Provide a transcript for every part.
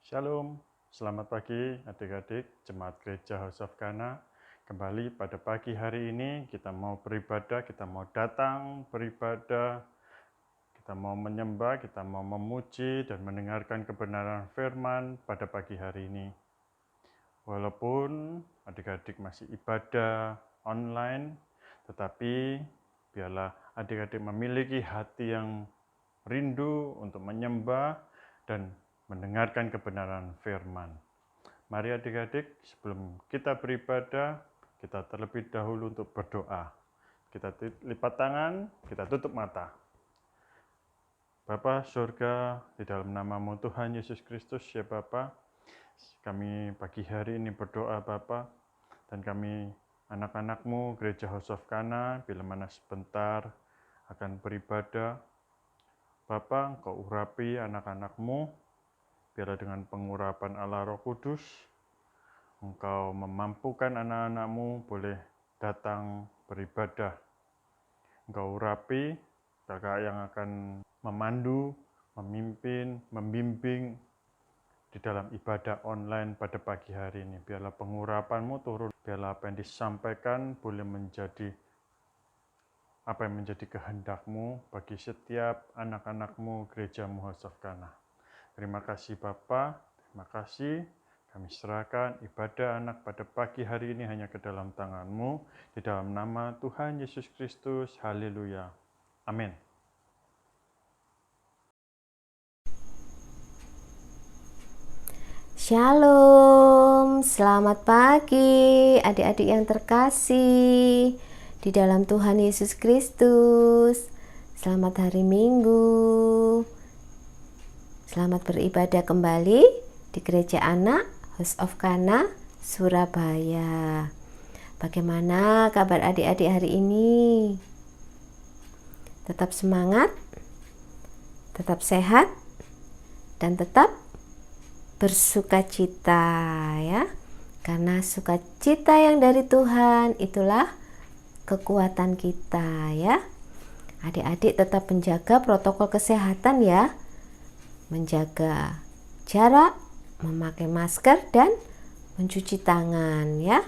Shalom, selamat pagi adik-adik Jemaat Gereja House of Kana. Kembali pada pagi hari ini kita mau beribadah, kita mau datang beribadah, kita mau menyembah, kita mau memuji dan mendengarkan kebenaran firman pada pagi hari ini. Walaupun adik-adik masih ibadah online, tetapi biarlah adik-adik memiliki hati yang rindu untuk menyembah dan mendengarkan kebenaran firman. Mari adik-adik, sebelum kita beribadah, kita terlebih dahulu untuk berdoa. Kita lipat tangan, kita tutup mata. Bapa surga, di dalam namamu Tuhan Yesus Kristus ya Bapa, kami pagi hari ini berdoa Bapa, dan kami anak-anakmu Gereja House of Kana, bila mana sebentar akan beribadah, Bapa, Engkau urapi anak-anakmu, biarlah dengan pengurapan Allah Roh Kudus, Engkau memampukan anak-anakmu boleh datang beribadah. Engkau urapi kakak yang akan memandu, memimpin, membimbing di dalam ibadah online pada pagi hari ini. Biarlah pengurapan-Mu turun, biarlah apa yang disampaikan boleh menjadi apa yang menjadi kehendak-Mu bagi setiap anak-anak-Mu Gereja-Mu House of Kana. Terima kasih Bapa, terima kasih. Kami serahkan ibadah anak pada pagi hari ini hanya ke dalam tangan-Mu, di dalam nama Tuhan Yesus Kristus. Haleluya. Amin. Shalom, selamat pagi adik-adik yang terkasih di dalam Tuhan Yesus Kristus. Selamat hari Minggu. Selamat beribadah kembali di Gereja Anak House of Kana, Surabaya. Bagaimana kabar adik-adik hari ini? Tetap semangat, tetap sehat, dan tetap bersukacita ya. Karena sukacita yang dari Tuhan itulah kekuatan kita ya. Adik-adik tetap menjaga protokol kesehatan ya. Menjaga jarak, memakai masker, dan mencuci tangan ya.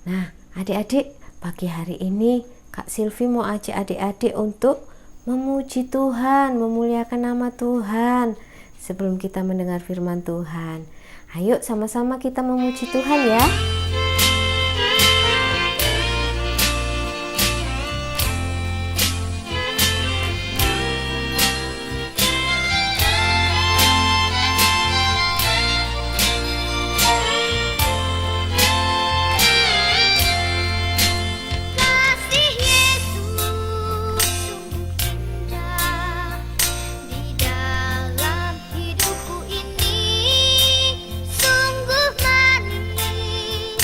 Nah, adik-adik, pagi hari ini Kak Silvi mau ajak adik-adik untuk memuji Tuhan, memuliakan nama Tuhan sebelum kita mendengar firman Tuhan. Ayo sama-sama kita memuji Tuhan ya. Di dalam hidupku ini sungguh manis.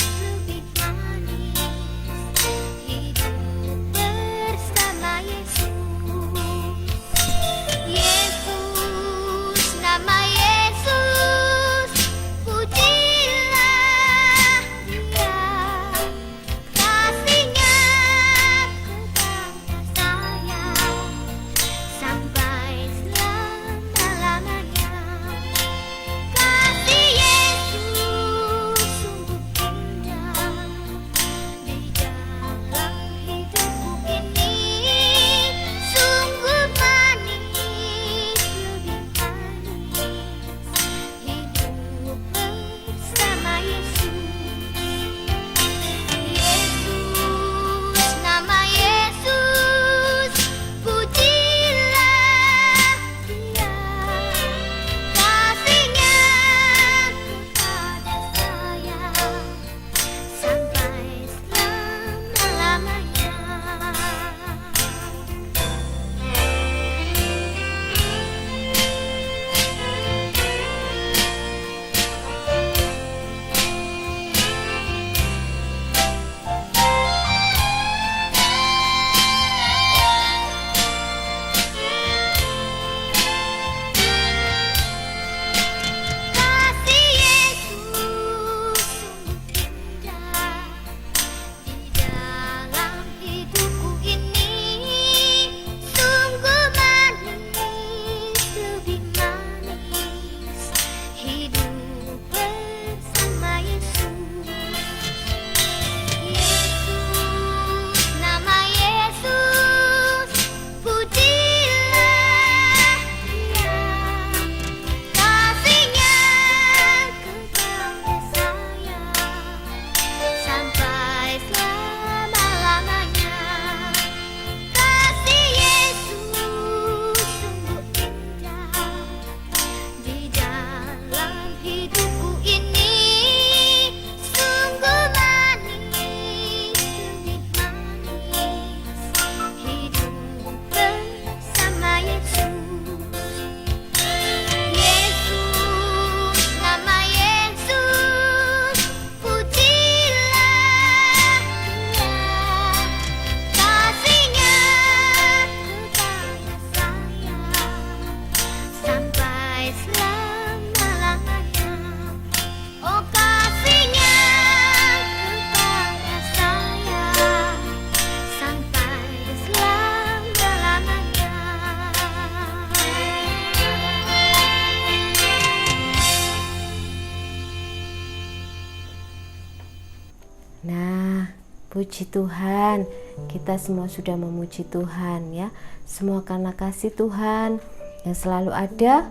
Puji Tuhan, kita semua sudah memuji Tuhan ya. Semua karena kasih Tuhan yang selalu ada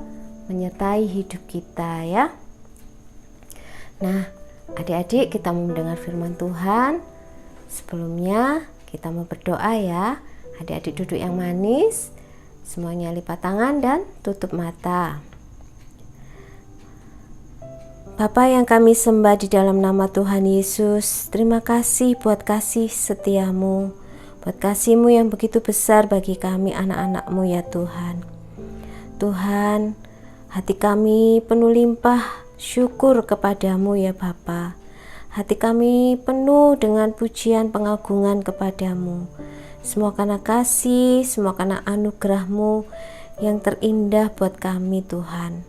menyertai hidup kita ya. Nah, adik-adik, kita mau mendengar firman Tuhan. Sebelumnya kita mau berdoa ya. Adik-adik duduk yang manis, semuanya lipat tangan dan tutup mata. Bapa yang kami sembah di dalam nama Tuhan Yesus, terima kasih buat kasih setiamu, buat kasih-Mu yang begitu besar bagi kami anak-anak-Mu ya Tuhan. Tuhan, hati kami penuh limpah syukur kepadamu ya Bapa. Hati kami penuh dengan pujian pengagungan kepadamu. Semua karena kasih, semua karena anugerah-Mu yang terindah buat kami Tuhan.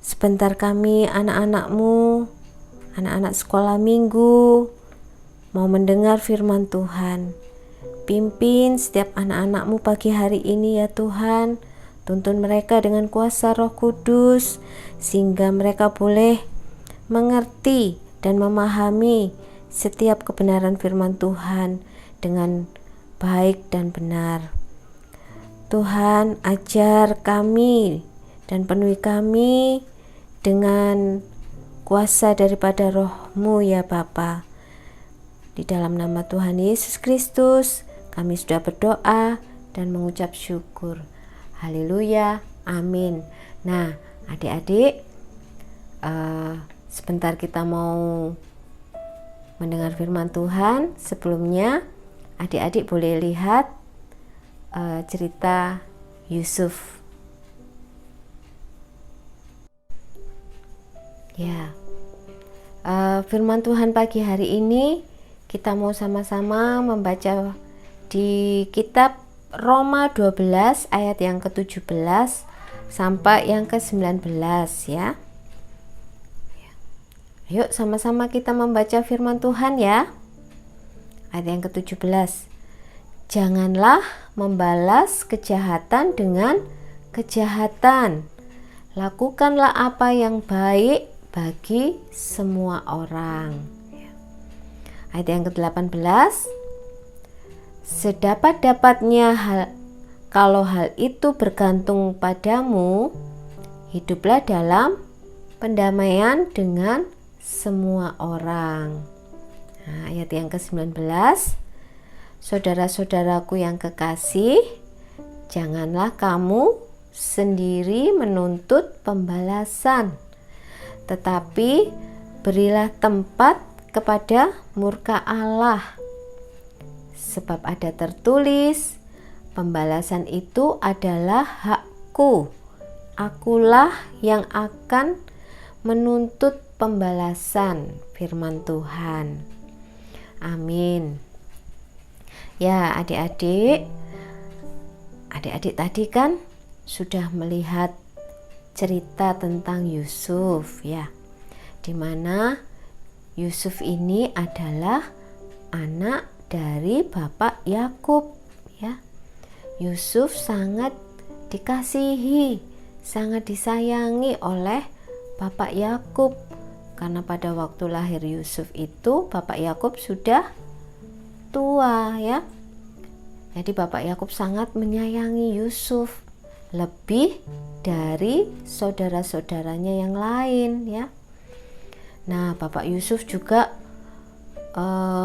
Sebentar kami anak-anak-Mu, anak-anak sekolah minggu, mau mendengar firman Tuhan. Pimpin setiap anak-anak-Mu pagi hari ini ya Tuhan. Tuntun mereka dengan kuasa Roh Kudus, sehingga mereka boleh mengerti dan memahami setiap kebenaran firman Tuhan dengan baik dan benar. Tuhan, ajar kami dan penuhi kami dengan kuasa daripada Roh-Mu ya Bapa. Di dalam nama Tuhan Yesus Kristus kami sudah berdoa dan mengucap syukur. Haleluya, amin. Nah, adik-adik, sebentar kita mau mendengar firman Tuhan. Sebelumnya adik-adik boleh lihat cerita Yusuf. Ya, firman Tuhan pagi hari ini kita mau sama-sama membaca di kitab Roma 12 ayat yang ke-17 sampai yang ke-19 ya. Yuk sama-sama kita membaca firman Tuhan ya. Ayat yang ke-17. Janganlah membalas kejahatan dengan kejahatan. Lakukanlah apa yang baik bagi semua orang. Ayat yang ke-18. Sedapat-dapatnya kalau hal itu bergantung padamu, hiduplah dalam pendamaian dengan semua orang. Nah, ayat yang ke-19. Saudara-saudaraku yang kekasih, janganlah kamu sendiri menuntut pembalasan, tetapi berilah tempat kepada murka Allah. Sebab ada tertulis, pembalasan itu adalah hakku. Akulah yang akan menuntut pembalasan, firman Tuhan. Amin. Ya, adik-adik tadi kan sudah melihat cerita tentang Yusuf ya. Di mana Yusuf ini adalah anak dari Bapak Yakub ya. Yusuf sangat dikasihi, sangat disayangi oleh Bapak Yakub, karena pada waktu lahir Yusuf itu Bapak Yakub sudah tua ya. Jadi Bapak Yakub sangat menyayangi Yusuf lebih dari saudara-saudaranya yang lain ya. Nah, Bapak Yusuf juga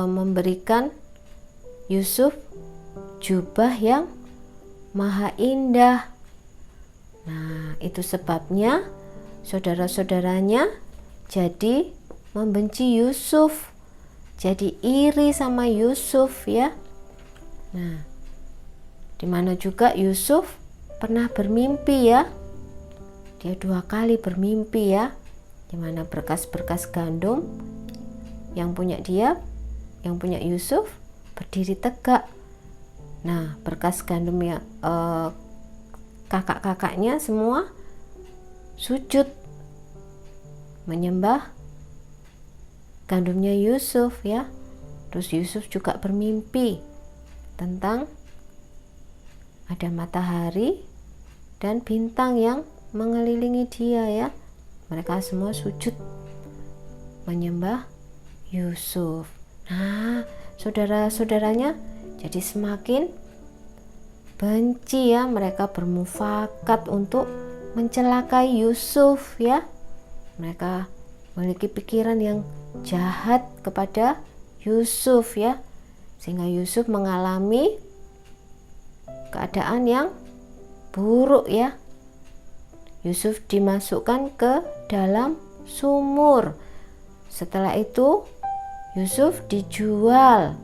memberikan Yusuf jubah yang maha indah. Nah, itu sebabnya saudara-saudaranya jadi membenci Yusuf, jadi iri sama Yusuf ya. Nah, dimana juga Yusuf pernah bermimpi ya. Dia 2 kali bermimpi ya, dimana berkas-berkas gandum yang punya dia, yang punya Yusuf berdiri tegak. Nah, berkas gandum yang kakak-kakaknya semua sujud menyembah gandumnya Yusuf ya. Terus Yusuf juga bermimpi tentang ada matahari dan bintang yang mengelilingi dia ya. Mereka semua sujud menyembah Yusuf. Nah, saudara-saudaranya jadi semakin benci ya, mereka bermufakat untuk mencelakai Yusuf ya. Mereka memiliki pikiran yang jahat kepada Yusuf ya, sehingga Yusuf mengalami keadaan yang buruk ya. Yusuf dimasukkan ke dalam sumur. Setelah itu Yusuf dijual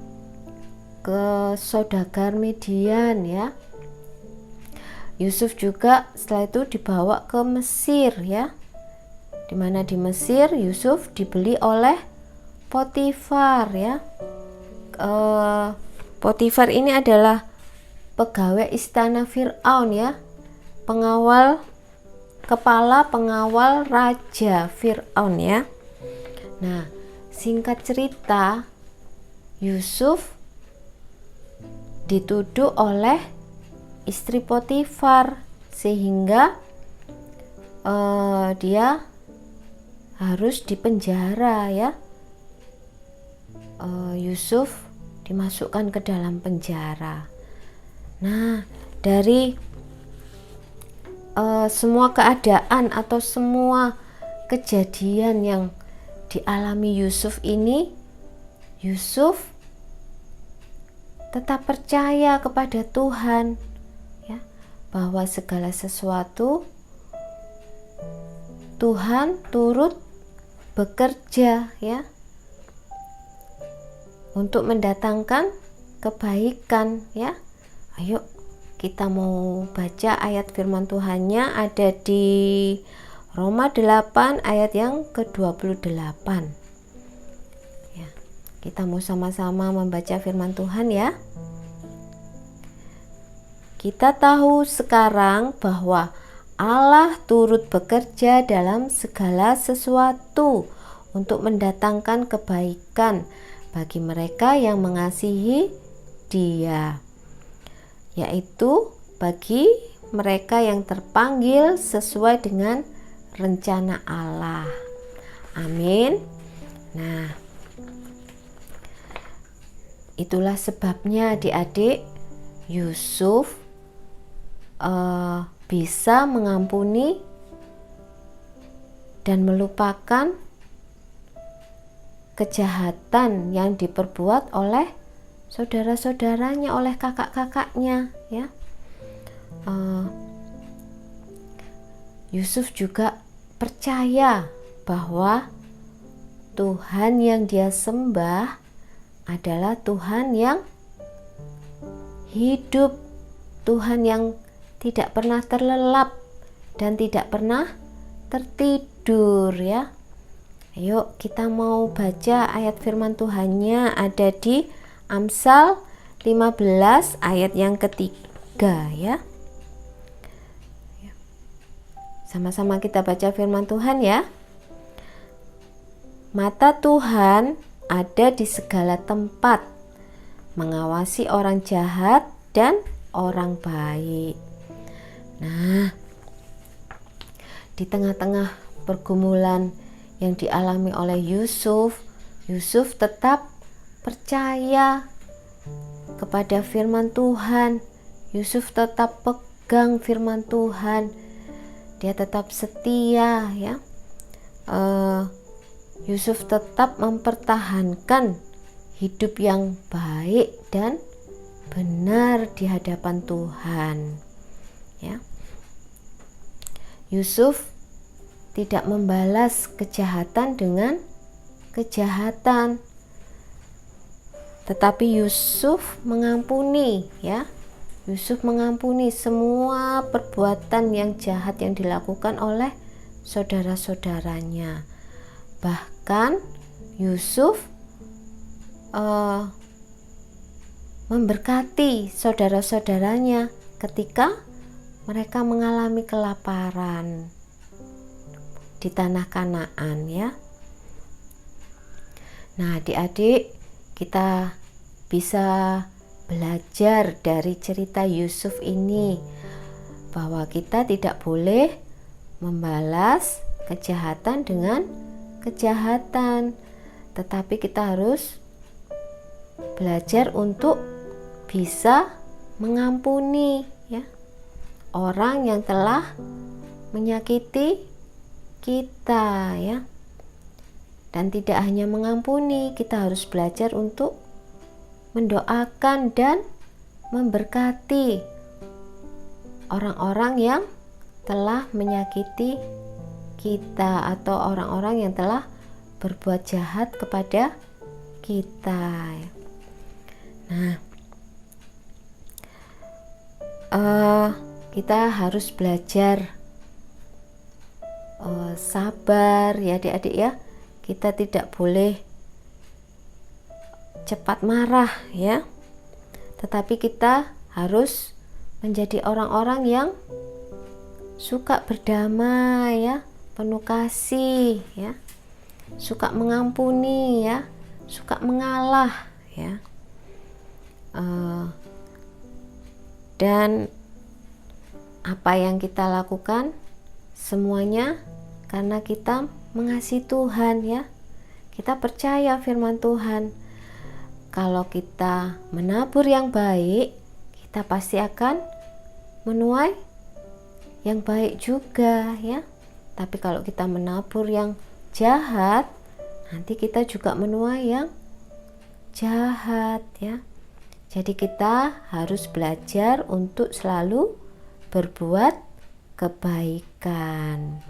ke saudagar Midian ya. Yusuf juga setelah itu dibawa ke Mesir ya, dimana di Mesir Yusuf dibeli oleh Potifar ya. Potifar ini adalah pegawai istana Fir'aun ya, kepala pengawal raja Fir'aun ya. Nah, singkat cerita, Yusuf dituduh oleh istri Potifar sehingga dia harus dipenjara ya. Yusuf dimasukkan ke dalam penjara. Nah, dari semua keadaan atau semua kejadian yang dialami Yusuf ini, Yusuf tetap percaya kepada Tuhan ya, bahwa segala sesuatu Tuhan turut bekerja ya untuk mendatangkan kebaikan ya. Ayo kita mau baca ayat firman Tuhannya, ada di Roma 8 ayat yang ke-28 ya. Kita mau sama-sama membaca firman Tuhan ya. Kita tahu sekarang bahwa Allah turut bekerja dalam segala sesuatu untuk mendatangkan kebaikan bagi mereka yang mengasihi Dia, yaitu bagi mereka yang terpanggil sesuai dengan rencana Allah. Amin. Nah, itulah sebabnya adik-adik, Yusuf bisa mengampuni dan melupakan kejahatan yang diperbuat oleh saudara-saudaranya, oleh kakak-kakaknya ya. Yusuf juga percaya bahwa Tuhan yang dia sembah adalah Tuhan yang hidup, Tuhan yang tidak pernah terlelap dan tidak pernah tertidur ya. Ayo kita mau baca ayat firman Tuhannya, ada di Amsal 15 ayat yang ketiga ya. Sama-sama kita baca firman Tuhan ya. Mata Tuhan ada di segala tempat, mengawasi orang jahat dan orang baik. Nah, di tengah-tengah pergumulan yang dialami oleh Yusuf, Yusuf tetap percaya kepada firman Tuhan. Yusuf tetap pegang firman Tuhan. Dia tetap setia ya. Yusuf tetap mempertahankan hidup yang baik dan benar di hadapan Tuhan ya. Yusuf tidak membalas kejahatan dengan kejahatan, tetapi Yusuf mengampuni ya. Yusuf mengampuni semua perbuatan yang jahat yang dilakukan oleh saudara-saudaranya. Bahkan Yusuf memberkati saudara-saudaranya ketika mereka mengalami kelaparan di tanah Kanaan ya. Nah, adik-adik, kita bisa belajar dari cerita Yusuf ini bahwa kita tidak boleh membalas kejahatan dengan kejahatan, tetapi kita harus belajar untuk bisa mengampuni ya orang yang telah menyakiti kita ya. Dan tidak hanya mengampuni, kita harus belajar untuk mendoakan dan memberkati orang-orang yang telah menyakiti kita atau orang-orang yang telah berbuat jahat kepada kita. Nah, kita harus belajar sabar ya adik-adik ya. Kita tidak boleh cepat marah ya, tetapi kita harus menjadi orang-orang yang suka berdamai ya, penuh kasih ya, suka mengampuni ya, suka mengalah ya. Dan apa yang kita lakukan semuanya karena kita mengasihi Tuhan ya. Kita percaya firman Tuhan. Kalau kita menabur yang baik, kita pasti akan menuai yang baik juga ya. Tapi kalau kita menabur yang jahat, nanti kita juga menuai yang jahat ya. Jadi kita harus belajar untuk selalu berbuat kebaikan.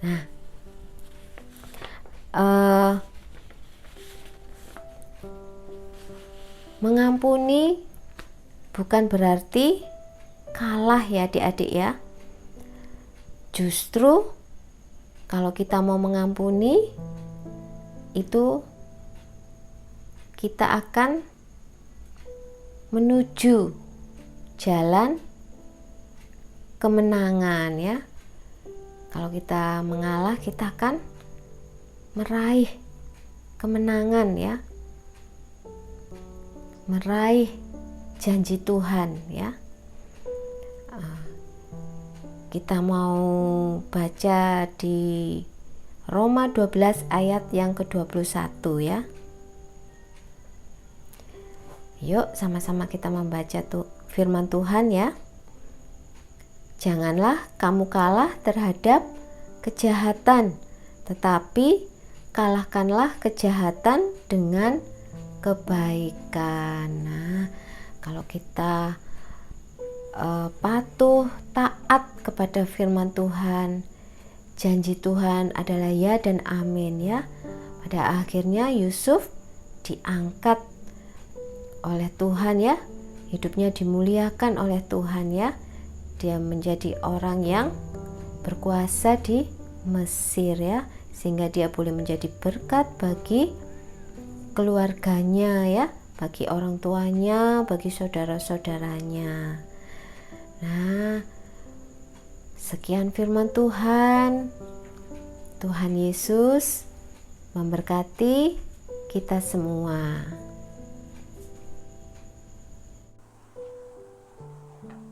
Nah, mengampuni bukan berarti kalah ya adik-adik ya. Justru kalau kita mau mengampuni, itu kita akan menuju jalan kemenangan ya. Kalau kita mengalah, kita akan meraih kemenangan ya, meraih janji Tuhan ya. Kita mau baca di Roma 12 ayat yang ke-21 ya. Yuk sama-sama kita membaca firman Tuhan ya. Janganlah kamu kalah terhadap kejahatan, tetapi kalahkanlah kejahatan dengan kebaikan. Nah, kalau kita patuh, taat kepada firman Tuhan, janji Tuhan adalah ya dan amin ya. Pada akhirnya Yusuf diangkat oleh Tuhan ya, hidupnya dimuliakan oleh Tuhan ya. Dia menjadi orang yang berkuasa di Mesir ya, sehingga dia boleh menjadi berkat bagi keluarganya ya, bagi orang tuanya, bagi saudara-saudaranya. Nah, sekian firman Tuhan. Tuhan Yesus memberkati kita semua.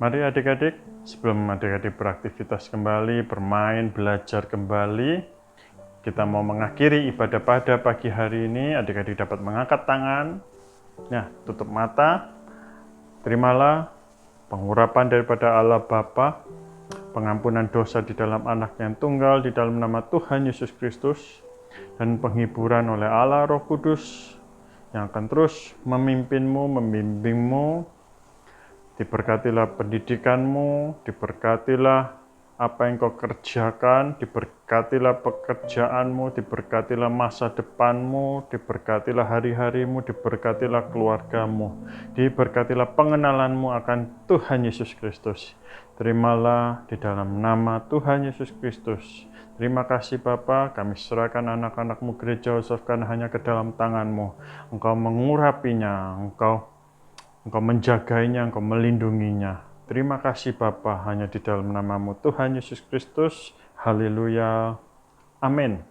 Mari adik-adik, sebelum adik-adik beraktivitas kembali, bermain, belajar kembali, kita mau mengakhiri ibadah pada pagi hari ini. Adik-adik dapat mengangkat tangan, nah, tutup mata. Terimalah pengurapan daripada Allah Bapa, pengampunan dosa di dalam Anak yang tunggal, di dalam nama Tuhan Yesus Kristus, dan penghiburan oleh Allah Roh Kudus yang akan terus memimpinmu, membimbingmu. Diberkatilah pendidikanmu, diberkatilah apa yang kau kerjakan, diberkatilah pekerjaanmu, diberkatilah masa depanmu, diberkatilah hari-harimu, diberkatilah keluargamu, diberkatilah pengenalanmu akan Tuhan Yesus Kristus. Terimalah di dalam nama Tuhan Yesus Kristus. Terima kasih Bapa, kami serahkan anak-anakmu Gereja Hosofkan hanya ke dalam tanganmu. Engkau mengurapinya, Engkau menjagainya, Engkau melindunginya. Terima kasih Bapa, hanya di dalam namamu Tuhan Yesus Kristus. Haleluya. Amin.